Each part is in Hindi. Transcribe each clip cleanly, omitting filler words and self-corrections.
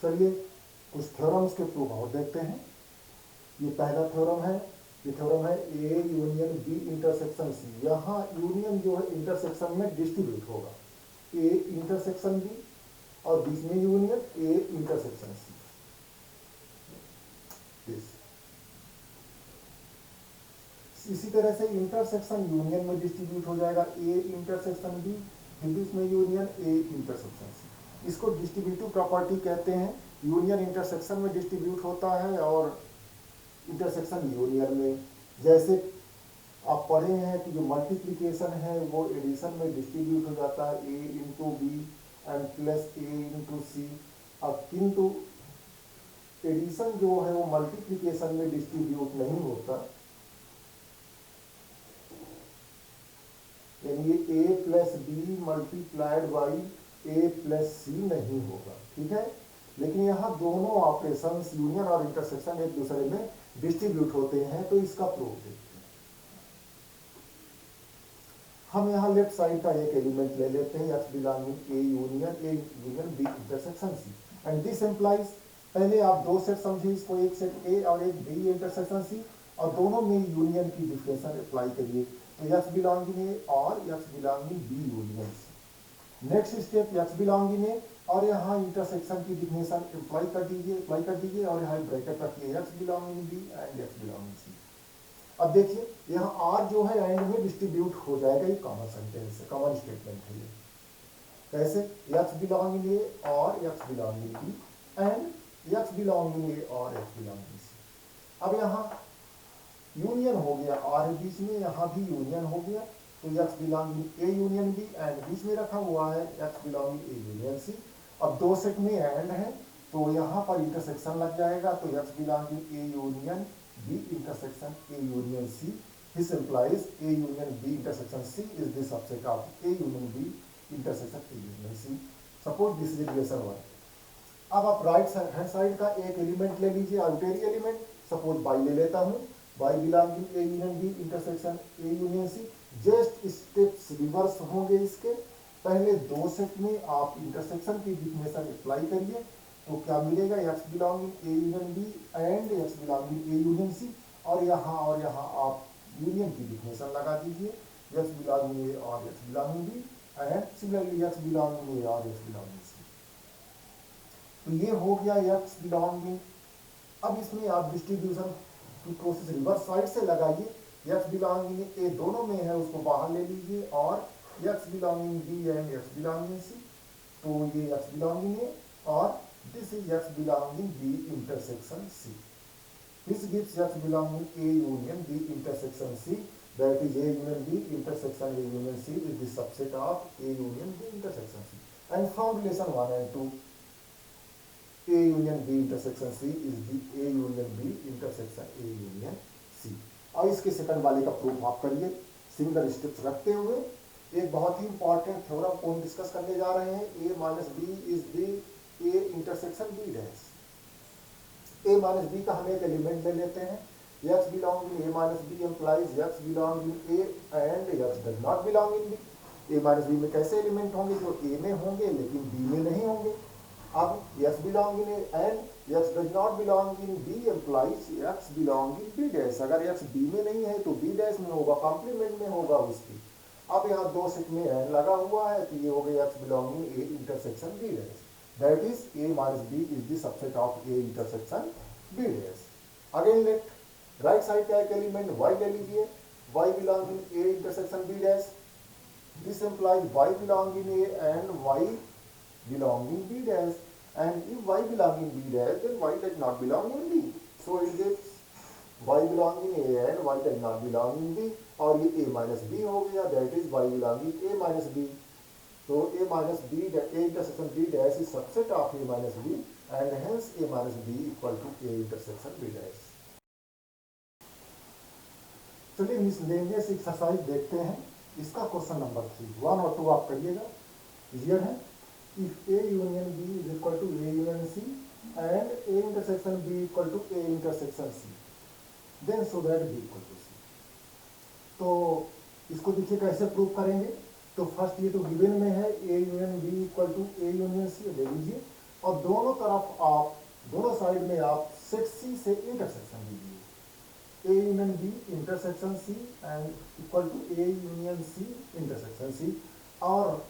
चलिए कुछ थ्योरम्स के प्रूफ और देखते हैं। ये पहला थ्योरम है, ये थ्योरम है A union B intersection C. यहाँ यूनियन जो है इंटरसेक्शन में डिस्ट्रीब्यूट होगा, ए इंटरसेक्शन बी और बीच में यूनियन ए इंटरसेक्शन सी। इसी तरह से इंटरसेक्शन यूनियन में डिस्ट्रीब्यूट हो जाएगा, ए इंटरसेक्शन बी, बीच में यूनियन ए इंटरसेक्शन सी। इसको डिस्ट्रीब्यूटिव प्रॉपर्टी कहते हैं। यूनियन इंटरसेक्शन में डिस्ट्रीब्यूट होता है और इंटरसेक्शन यूनियन में। जैसे आप पढ़े हैं कि जो मल्टीप्लिकेशन है वो एडिशन में डिस्ट्रीब्यूट हो जाता है, a into b and plus a into c. अब किंतु एडिशन जो है वो मल्टीप्लिकेशन में डिस्ट्रीब्यूट नहीं होता, यानी ये a plus b multiplied by a plus c नहीं होगा, ठीक है। लेकिन यहाँ दोनों ऑपरेशंस यूनियन और इंटरसेक्शन एक दूसरे में डिस्ट्रीब्यूट होते हैं, तो इसका प्रूफ देखते हैं। हम यहाँ लेफ्ट साइड का एक एलिमेंट ले लेते हैं, X belonging A union B intersection C, and this implies, पहले आप दो सेट समझिए इसको, एक सेट ए और एक बी इंटरसेक्शन सी, और दोनों में यूनियन की डिफिनेशन अप्लाई करिए। तो एक्स बिलोंगिंग ए और x belonging B union C. Next step x belonging A और यहाँ इंटरसेक्शन की डिफिनेशन अप्लाई कर दीजिए और यहाँ ब्रैकेट रखिए, x belonging B and x belonging C. अब देखिए यहाँ आर जो है एंड में डिस्ट्रीब्यूट हो जाएगा, ये कॉमन सेंटेंस है, कॉमन स्टेटमेंट है ये। कैसे? एक्स बिलोंगिंग ए और x belonging B and x belonging A और एक्स बिलोंगिंग सी। अब यहाँ यूनियन हो गया, आर बीच में, यहाँ भी यूनियन हो गया, तो x belonging A union B and बीच में रखा हुआ है x belonging A union C. अब दो सेट में एंड है तो यहाँ पर इंटरसेक्शन लग जाएगा, तो x belonging A union B intersection A union C. This implies A union B intersection C is the subset of A union B intersection A union C. Suppose this is equation 1. अब आप राइट हैंड साइड का एक एलिमेंट ले लीजिए, आउटरी एलिमेंट, सपोज बाई ले लेता हूँ, Y belonging A union B intersection A union C. Just steps reverse होंगे इसके। पहले दो सेट में आप इंटरसेक्शन की डिफिनेशन अप्लाई करिए, तो क्या मिलेगा, X belonging A union B and x belonging A union C, और यहाँ आप यूनियन की डिफिनेशन लगा दीजिए, एक्स बिलोंगिंग ए और x belonging B and similarly x belonging A और एक्स बिलोंगिंग सी। तो ये हो गया एक्स बिलोंगिंग। अब इसमें आप डिस्ट्रीब्यूशन की प्रोसेस रिवर्स साइड से लगाइए, एक्स बिलोंगिंग ए दोनों में है उसको बाहर ले लीजिए और x belonging B and x belonging C. तो ये एक्स बिलोंगिंग ए और this is x belonging B intersection C. This gives x belonging A union B intersection C, that is A union B intersection A union C is the subset of A union B intersection C. And from relation 1 and 2, A union B intersection C is the A union B intersection A union C. और इसके सेकंड वाले का प्रूफ आप करिए सिमिलर स्टेप्स रखते हुए। एक बहुत ही इंपॉर्टेंट थ्योरम को हम डिस्कस करने जा रहे हैं, A minus B is the A intersection B dash। A minus B का हम एक एलिमेंट ले लेते हैं, X belonging A minus B implies X belonging A and X does not belong in B. A minus B में कैसे एलिमेंट होंगे, जो ए में होंगे लेकिन बी में नहीं होंगे। अब X belong in A and X does not belong in B implies X belong in B dash. अगर एक्स बी में नहीं है तो बी डैश में होगा, कॉम्प्लीमेंट में होगा उसकी। अब यहाँ दो सेट में एंड लगा हुआ है, तो ये हो गया X belonging A intersection B dash. That is A minus B is the subset of A intersection B dash. Again let right side का एक एलिमेंट Y ले लीजिए, Y belonging A intersection B dash. This implies Y belonging A and Y belonging B dash. And if Y belonging B dash, then Y does not belong in B. So it gives Y belonging A and Y does not belong in B. और ये A minus B हो गया, that is Y belonging A minus B. So A minus B, A intersection B dash is subset of A minus B and hence A minus B equal to A intersection B dash. चलिए मिसलेनियस एक्सरसाइज देखते हैं। इसका क्वेश्चन नंबर 3, 1 और 2 आप करिएगा, क्लियर है। If A union B is equal to A union C and A intersection B equal to A intersection C, then show that B equal to C. तो इसको देखिए कैसे प्रूव करेंगे। तो फर्स्ट ये तो गिवन में है A union B equal to A union C, ले लीजिए। और दोनों तरफ आप दोनों साइड में आप सेट सी से इंटरसेक्शन लीजिए, A union B intersection C and equal to A union C intersection C, और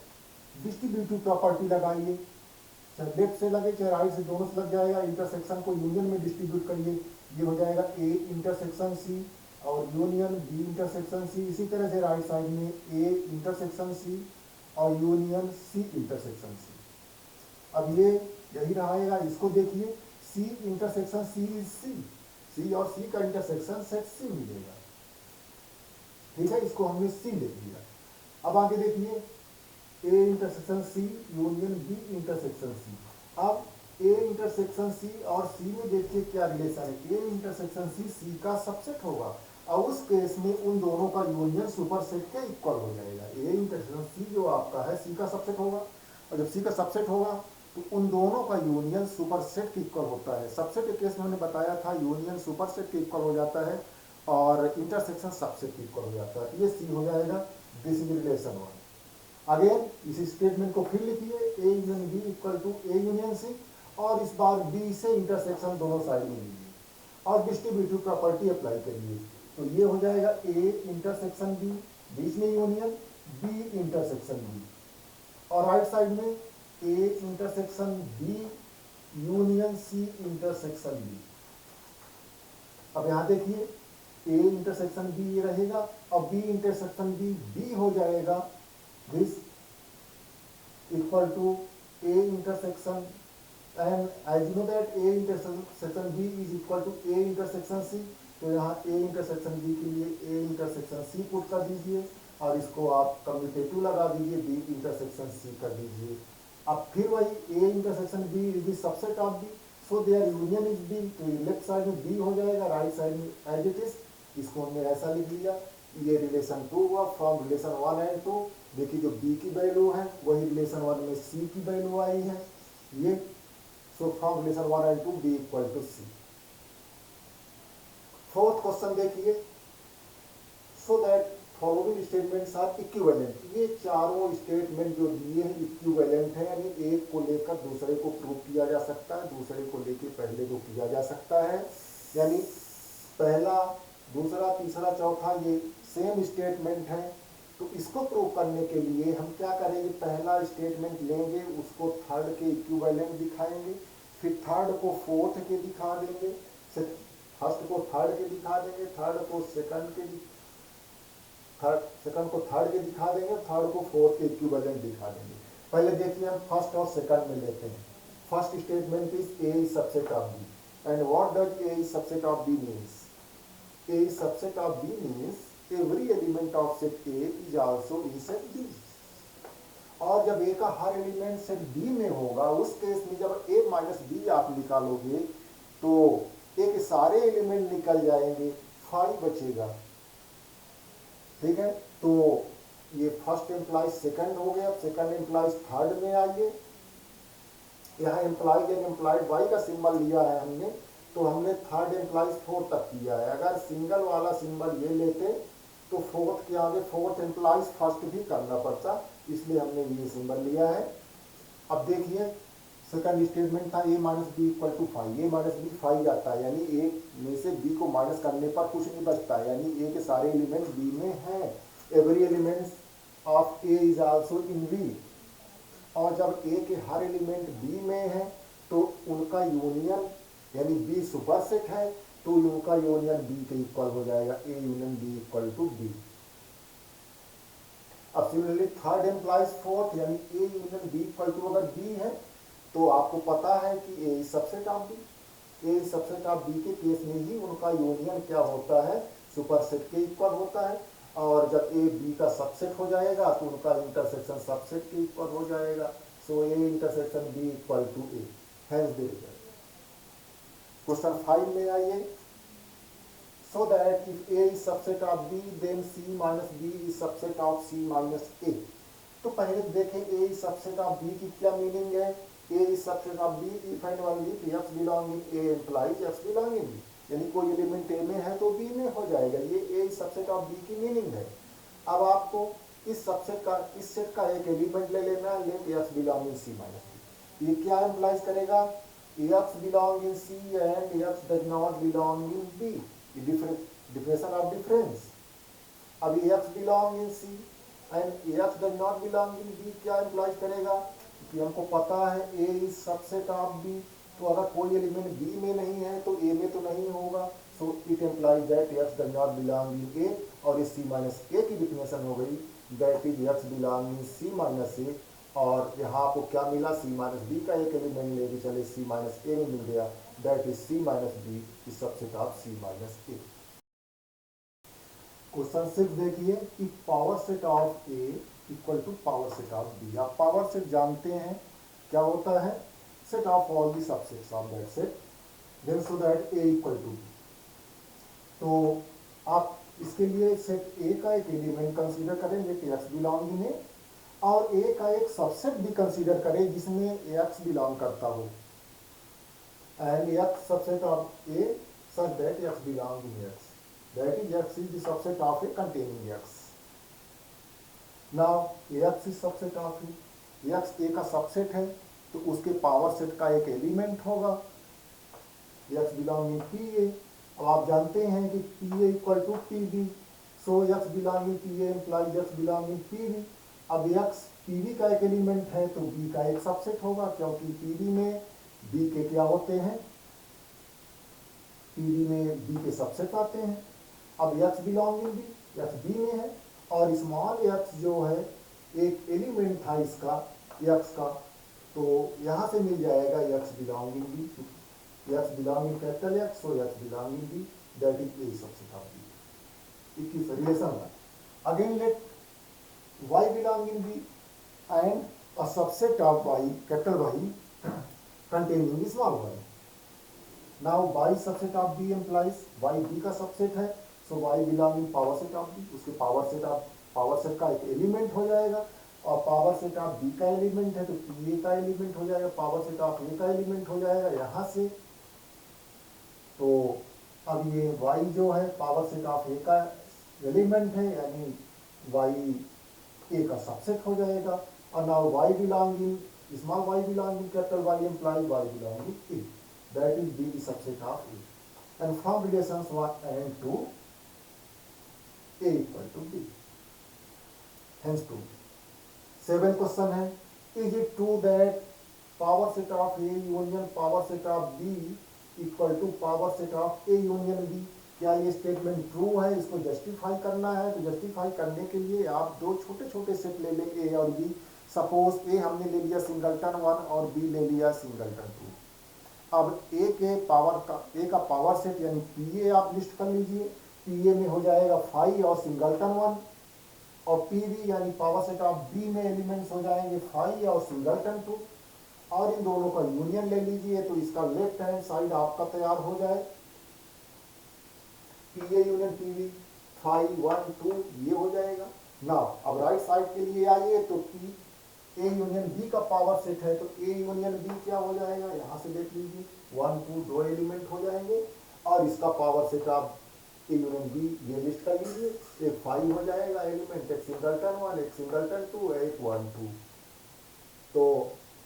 डिस्ट्रीब्यूटिव प्रॉपर्टी लगाइए, चाहे लेफ्ट से लगे चाहे राइट से, दोनों से लग जाएगा। इंटरसेक्शन को यूनियन में डिस्ट्रीब्यूट करिए, ये हो जाएगा ए इंटरसेक्शन सी और यूनियन बी इंटरसेक्शन सी। इसी तरह से राइट साइड में ए इंटरसेक्शन सी और यूनियन सी इंटरसेक्शन सी। अब ये यही रहेगा, इसको देखिए, सी इंटरसेक्शन सी इज सी, सी और सी का इंटरसेक्शन सेट सी मिलेगा, ठीक है, इसको हमने सी लिख दिया। अब आगे देखिए, A intersection C union B intersection C. अब ए इंटरसेक्शन सी और सी में देखिए क्या रिलेशन है, ए इंटरसेक्शन सी सी का सबसेट होगा, और उस केस में उन दोनों का यूनियन सुपरसेट के इक्वल हो जाएगा। ए इंटरसेक्शन सी जो आपका है सी का सबसेट होगा, और जब सी का सबसेट होगा तो उन दोनों का यूनियन सुपरसेट के इक्वल होता है। सबसेट के केस में हमने बताया था यूनियन सुपरसेट के इक्वल हो जाता है और इंटरसेक्शन सबसेट के इक्वल हो जाता है, ये सी हो जाएगा। This is relation one. Again इसी स्टेटमेंट को फिर लिखिए, A union B equal to A union C, और इस बार बी से इंटरसेक्शन दोनों साइड में लीजिए और डिस्ट्रीब्यूटिव प्रॉपर्टी अप्लाई करिए, तो ये हो जाएगा ए इंटरसेक्शन बी, बीच में यूनियन बी इंटरसेक्शन बी, और राइट साइड में A intersection B union C intersection B. अब यहां देखिए, ए इंटरसेक्शन बी ये रहेगा और बी इंटरसेक्शन बी बी हो जाएगा, this equal to A intersection, and as you know that A intersection B is equal to A intersection C, तो यहाँ ए इंटरसेक्शन बी के लिए ए इंटरसेक्शन सी पुट कर दीजिए और इसको आप कम्यूटेटिव लगा दीजिए, बी इंटरसेक्शन सी कर दीजिए। अब फिर वही A intersection B is the subset of B, so there union is B, तो लेफ्ट साइड में बी हो जाएगा, राइट साइड में एज इट इज, इसको हमने ऐसा लिख लिया। ये रिलेशन 2 हुआ फ्रॉम रिलेशन 1 एंड 2। देखिए जो बी की वैल्यू है वही रिलेशन 1 में सी की वैल्यू आई है, ये, so from relation 1 and 2 B equal to C. Fourth question देखिए, so that following statements are equivalent. ये चारों स्टेटमेंट जो दिए हैं इक्विवेलेंट है, यानी एक को लेकर दूसरे को प्रूव किया जा सकता है, दूसरे को लेकर पहले को किया जा सकता है, यानी पहला दूसरा तीसरा चौथा ये सेम स्टेटमेंट है। तो इसको प्रूव करने के लिए हम क्या करेंगे, पहला स्टेटमेंट लेंगे, उसको थर्ड के इक्विवेलेंट दिखाएंगे, फिर थर्ड को फोर्थ के दिखा देंगे, फर्स्ट को थर्ड के दिखा देंगे, थर्ड को सेकंड के दिखा देंगे, थर्ड को फोर्थ के इक्विवेलेंट दिखा देंगे। पहले देखिए हम फर्स्ट और सेकंड में लेते हैं। First statement is A is subset of B, and what does A is subset of B means? A is subset of B means every element of set A is also in set B. और जब ए का हर एलिमेंट सेट बी में होगा, उस केस में जब ए माइनस बी आप निकालोगे तो ए के सारे एलिमेंट निकल जाएंगे, 5 बचेगा, ठीक है। तो ये फर्स्ट एम्प्लाइज सेकंड हो गया, सेकंड एम्प्लाइज थर्ड में आइए, यहाँ एम्प्लॉयज एंड एम्प्लॉयड वाई का सिंबल लिया है हमने, तो हमने थर्ड एम्प्लॉयज फोर्थ तक किया है। अगर सिंगल वाला सिंबल ये लेते तो फोर्थ के आगे फोर्थ एम्प्लॉयज फर्स्ट भी करना पड़ता, इसलिए हमने ये सिंबल लिया है। अब देखिए सेकंड स्टेटमेंट था A minus B equal to 5, A minus B 5 आता है, यानी ए में से बी को माइनस करने पर कुछ नहीं बचता है, यानी ए के सारे एलिमेंट बी में हैं। Every elements of A is also in B, और जब ए के हर एलिमेंट बी में है तो उनका यूनियन यानी बी सुपरसेट है, तो उनका यूनियन बी के इक्वल हो जाएगा, A union B equal to B. अब सिमिलरली थर्ड एम्प्लॉइज फोर्थ, यानी A union B equal to अगर बी है तो आपको पता है कि A subset of B, A subset of B के केस में ही उनका यूनियन क्या होता है, सुपरसेट के इक्वल होता है, और जब ए बी का सबसेट हो जाएगा तो उनका इंटरसेक्शन सबसेट के इक्वल हो जाएगा। So A intersection B equal to A, hence the result. Question 5 में आइए, so that if A is subset of B then C minus B is subset of C minus A. तो पहले देखें A is subset of B की क्या मीनिंग है। A is subset of B if and only if x belonging A implies x belonging B, यानी कोई एलिमेंट ए में है तो बी में हो जाएगा, ये ए सबसेट ऑफ बी की मीनिंग है। अब आपको इस सबसेट का, इस सेट का एक एलिमेंट ले लेना है, लेट एक्स बिलोंगिंग सी माइनस बी। ये क्या एम्प्लाइज करेगा, X belong in C and X does not belong in B, differentiation of difference. अब X belong in C and X does not belong in B क्या एम्प्लाइज करेगा, कि हमको पता है A is subset of B, तो अगर कोई एलिमेंट B में नहीं है तो A में तो नहीं होगा, so it implies that X does not belong in A, और इस C माइनस A की डिफिनेशन हो गई that is X belong in C minus A, और यहाँ आपको क्या मिला, C माइनस बी का एक एलिमेंट लेके चले C माइनस ए में मिल गया, that is C minus B is subset of C minus A. Question 6 देखिए कि power set of A equal to power set of B. आप पावर सेट जानते हैं क्या होता है, set of all the subsets of that set, then so that A equal to B. तो आप इसके लिए सेट ए का एक एलिमेंट कंसीडर करेंगे कि एक्स बिलोंग इन ए, और ए का एक सबसेट भी कंसीडर करें जिसमें एक्स बिलोंग करता हो, and x subset of A such that x belong in x, that is x is the subset of A containing x. Now x is subset of A, x A का सबसेट है तो उसके पावर सेट का एक एलिमेंट होगा X belong in P A. अब आप जानते हैं कि P A equal to P B, so X belong in P A implies X belong in P B. अब x पीवी का एक एलिमेंट है तो b का एक सबसेट होगा, क्योंकि पीवी में b के क्या होते हैं, पीवी में b के सबसेट आते हैं। अब x belong in b, x b में है, और स्मॉल x जो है एक एलिमेंट था इसका x का, तो यहां से मिल जाएगा x belong in b, x belong in capital X, so x belong in b, that is a subset of b। It is relation. Again let y belong in B and a subset of y, capital Y, containing small y. Now y subset of B implies y B का subset है, so y belong in power set of B, उसके पावर सेट का एक एलिमेंट हो जाएगा, और पावर सेट ऑफ B का एलिमेंट है तो P A का एलिमेंट हो जाएगा, पावर सेट ऑफ A का एलिमेंट हो जाएगा यहाँ से। तो अब ये y जो है पावर सेट ऑफ A का एलिमेंट है, यानी y ए का सबसेट हो जाएगा, और now y belong in small y belong in capital Y imply y belong in A, that is B subset of A, and from relations 1 and 2 A equal to B, hence two. 7 question है, is it true that power set of A union power set of B equal to power set of A union B? क्या ये स्टेटमेंट ट्रू है, इसको जस्टिफाई करना है, तो जस्टिफाई करने के लिए आप दो छोटे छोटे सेट ले लें ए और बी। सपोज ए हमने ले लिया सिंगलटन 1 और बी ले लिया सिंगलटन 2। अब ए का पावर सेट यानी पी ए आप लिस्ट कर लीजिए, पी ए में हो जाएगा 5 और सिंगलटन 1, और पी बी यानी पावर सेट ऑफ बी में एलिमेंट्स हो जाएंगे 5 और सिंगलटन 2, और इन दोनों का यूनियन ले लीजिए, तो इसका लेफ्ट हैंड साइड आपका तैयार हो जाए, P A union P B 5 1 2 ये हो जाएगा ना। अब राइट साइड के लिए आइए, तो पी ए यूनियन बी का पावर सेट है, तो ए यूनियन बी क्या हो जाएगा, यहां से देख लीजिए 1 2 दो एलिमेंट हो जाएंगे, और इसका पावर सेट आप ए यूनियन बी ये लिस्ट कर लीजिए, एक 5 हो जाएगा एलिमेंट, एक सिंगलटन 1 एक सिंगलटन 2 एक 1 2। तो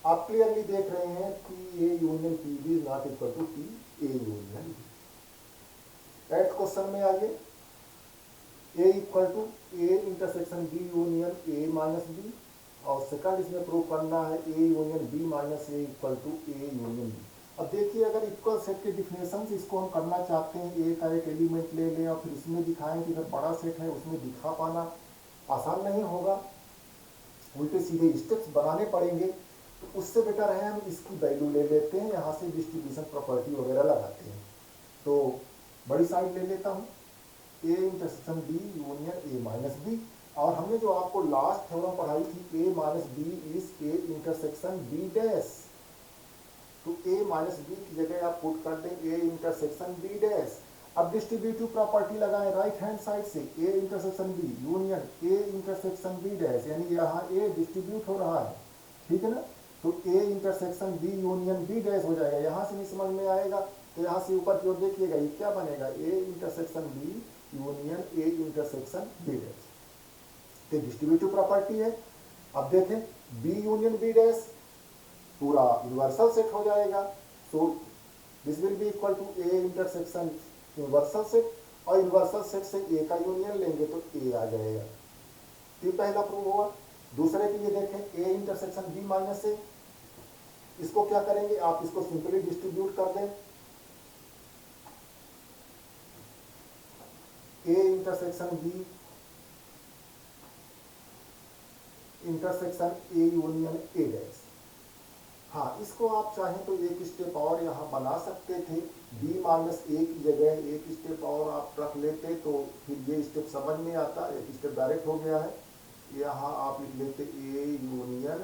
आप क्लियरली देख रहे हैं P A union P B is not equal to P A union B. 8th question में आइए, A equal to A intersection B union A minus B, और सेकंड इसमें प्रूव करना है A union B minus A equal to A union B. अब देखिए, अगर इक्वल सेट के डिफिनेशन से इसको हम करना चाहते हैं, ए का एक एलिमेंट ले लें और फिर इसमें दिखाएं कि अगर बड़ा सेट है उसमें दिखा पाना आसान नहीं होगा, उल्टे सीधे स्टेप्स बनाने पड़ेंगे, तो उससे बेटर है हम इसकी वैल्यू ले लेते हैं, यहाँ से डिस्ट्रीब्यूशन प्रॉपर्टी वगैरह लगाते हैं। तो बड़ी साइड ले लेता हूँ, A intersection B union A minus B, और हमने जो आपको लास्ट थ्योरम पढ़ाई थी A minus B is A intersection B dash, तो ए माइनस बी की जगह आप पुट कर दें ए इंटरसेक्शन बी डैश। अब डिस्ट्रीब्यूटिव प्रॉपर्टी लगाएं राइट हैंड साइड से, A intersection B union A intersection B dash, यानी यहाँ ए डिस्ट्रीब्यूट हो रहा है, ठीक है ना, तो A intersection B union B dash हो जाएगा। यहाँ से भी समझ में आएगा, तो यहाँ से ऊपर की ओर देखिएगा ये क्या बनेगा, A intersection B union A intersection B dash, तो डिस्ट्रीब्यूटिव प्रॉपर्टी है। अब देखें बी यूनियन बी डैश, पूरा यूनिवर्सल सेट हो जाएगा। So this will be equal to A intersection universal set, और यूनिवर्सल सेट से ए का यूनियन लेंगे तो ए आ जाएगा। ये पहला प्रूव हुआ। दूसरे के लिए देखें, A intersection B minus A, इसको क्या करेंगे, आप इसको सिंपली डिस्ट्रीब्यूट कर दें, A intersection B intersection A union A dash. हाँ, इसको आप चाहें तो एक स्टेप और यहाँ बना सकते थे, बी माइनस ए की जगह एक स्टेप और आप रख लेते तो फिर ये स्टेप समझ में आता, एक स्टेप डायरेक्ट हो गया है। यहाँ आप लिख लेते A union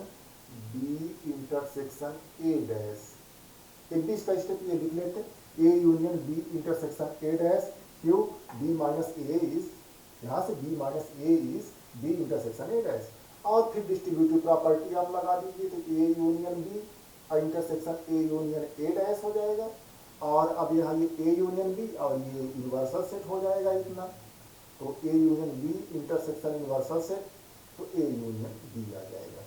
B intersection A dash, एक भी इसका स्टेप ये लिख लेते, A union B intersection A dash, क्यों, बी माइनस ए इज, यहाँ से B minus A is B intersection A dash, और फिर डिस्ट्रीब्यूटिव प्रॉपर्टी आप लगा दीजिए तो A union B intersection A union A dash हो जाएगा। और अब यहाँ ये ए यूनियन बी और ये यूनिवर्सल सेट हो जाएगा इतना, तो A union B intersection universal set, तो ए यूनियन बी आ जाएगा।